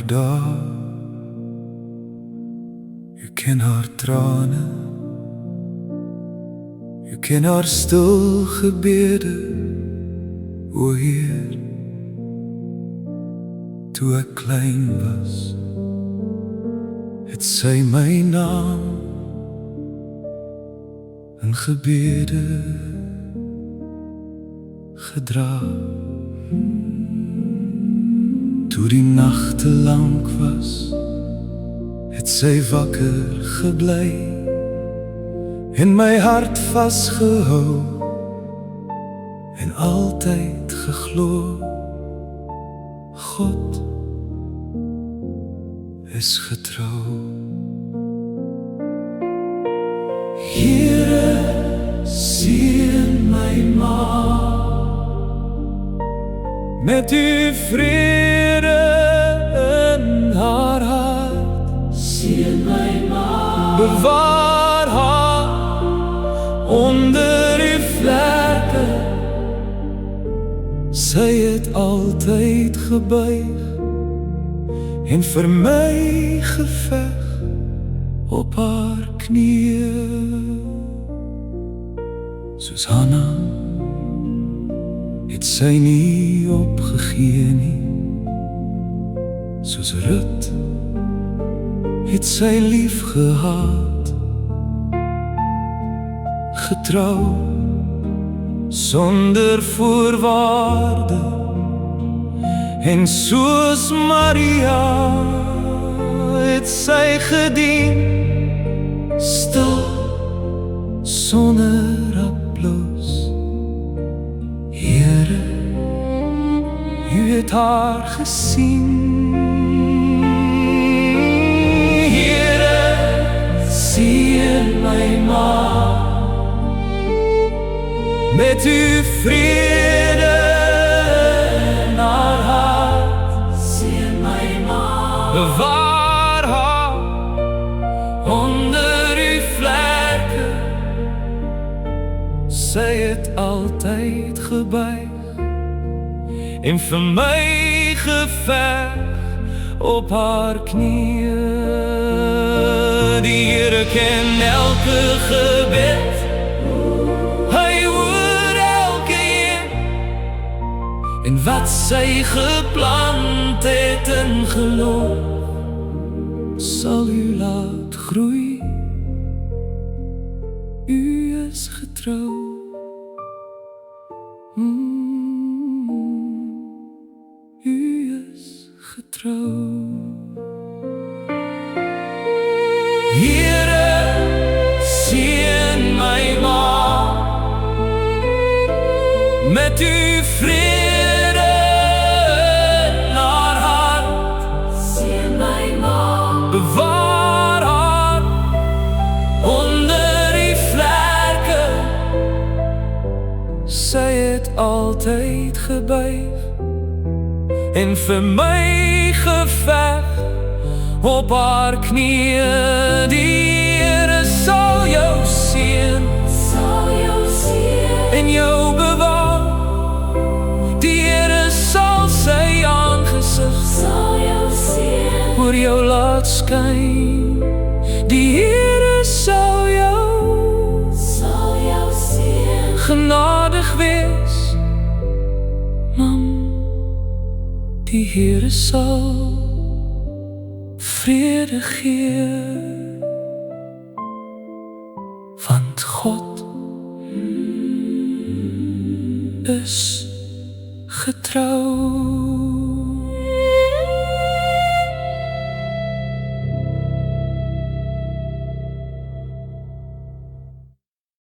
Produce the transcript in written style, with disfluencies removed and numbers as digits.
haar daar, u ken haar trane, u ken haar stil gebede, o Heer. Toe ek klein was, het sy my naam in gebede gedra. Toe die nagte lank was, het sy wakker gebly en my hart vasgehou en altyd geglo, God is getrou. Here, seën my ma met u vrede in haar hart. Seën my ma, bewaar haar onder uw vlerke. Sy het altyd gebuig en vir my geveg op haar knieë. Soos Hanna het sy nie opgegee nie, soos Rut het sy lief gehad, getrou sonder voorwaarde. En soos Maria het sy gedien, stil sonder applaus. Here, u het haar gesien. Here, seën my ma met uw vrede in haar hart. Seën my ma, bewaar haar onder uw vlerke. Sy het altyd gebuig en vir my geveg op haar knieë. Die Here ken elke gebed, en wat sy geplant het in geloof, sal u laat groei. U is getrou. U is getrou. Here, seën my ma met uw vrede in haar hart. Seën my ma, bewaar haar onder uw vlerke. Sy het altyd gebuig en vir my geveg op haar knieë. Die Here sal jou seën, en jou bewaar. Die Here sal sy aangesig oor jou laat skyn. Die Here sal jou genadig wees. Mam, die Here sal vrede gee, want God is getrou.